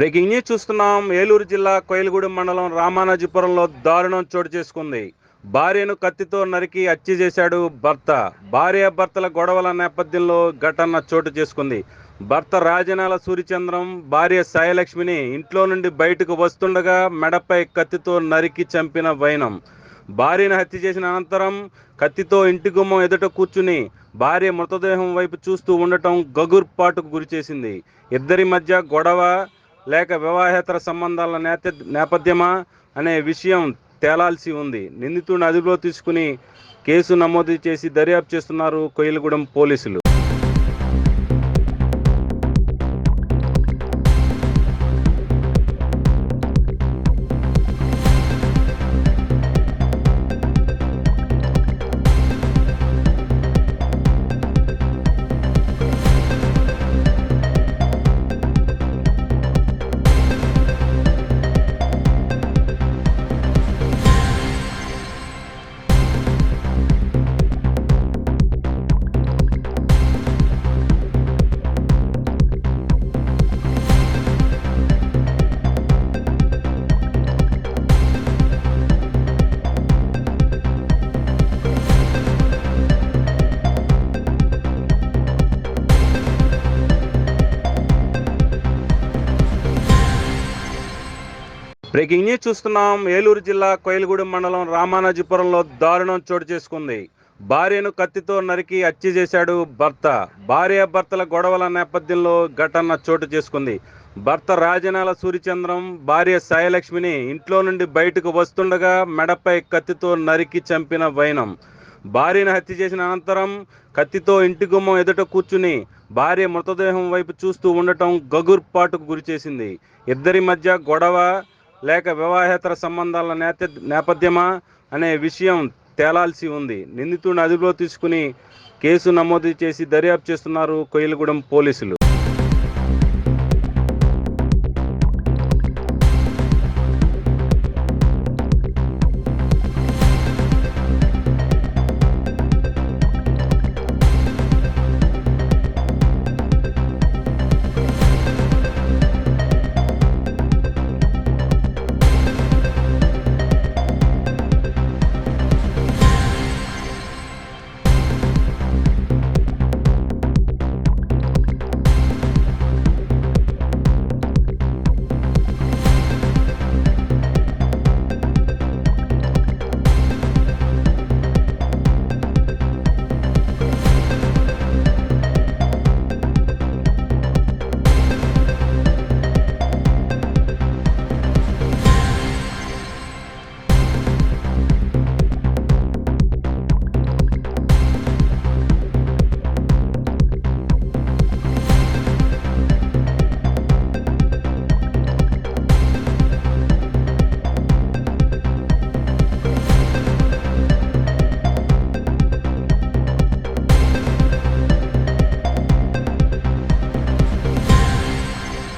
Breaking news చూస్తున్నాం. ఏలూరు జిల్లా కోయిలగూడెం మండలం రామానాజీపురంలో దారుణం చోటు చేసుకుంది. భార్యను కత్తితో నరికి హత్య చేశాడు భర్త. భార్యాభర్తల గొడవల నేపథ్యంలో ఘటన చోటు చేసుకుంది. భర్త రాజనాల సూర్యచంద్రం భార్య సాయలక్ష్మిని ఇంట్లో నుండి బయటకు వస్తుండగా మెడపై కత్తితో నరికి చంపిన వైనం. భార్యను హత్య చేసిన అనంతరం కత్తితో ఇంటి గుమ్మం ఎదుట కూర్చుని భార్య మృతదేహం వైపు చూస్తూ ఉండటం గగుర్పాటుకు గురిచేసింది. ఇద్దరి మధ్య గొడవ లేక వివాహేతర సంబంధాల నేపథ్యమా అనే విషయం తేలాల్సి ఉంది. నిందితుడిని అదుపులో తీసుకుని కేసు నమోదు చేసి దర్యాప్తు చేస్తున్నారు కోయిలగూడెం పోలీసులు. బ్రేకింగ్ న్యూస్ చూస్తున్నాం. ఏలూరు జిల్లా కోయిలగూడెం మండలం రామానాజీపురంలో దారుణం చోటు చేసుకుంది. భార్యను కత్తితో నరికి హత్య చేశాడు భర్త. భార్యాభర్తల గొడవల నేపథ్యంలో ఘటన చోటు చేసుకుంది. భర్త రాజనాల సూర్యచంద్రం భార్య సాయలక్ష్మిని ఇంట్లో నుండి బయటకు వస్తుండగా మెడపై కత్తితో నరికి చంపిన వైనం. భార్యను హత్య చేసిన అనంతరం కత్తితో ఇంటి గుమ్మం ఎదుట కూర్చుని భార్య మృతదేహం వైపు చూస్తూ ఉండటం గగుర్పాటుకు గురిచేసింది. ఇద్దరి మధ్య గొడవ లేక వివాహేతర సంబంధాల నేపథ్యమా అనే విషయం తేలాల్సి ఉంది. నిందితుడిని అదుపులో తీసుకుని కేసు నమోదు చేసి దర్యాప్తు చేస్తున్నారు కోయిలగూడెం పోలీసులు.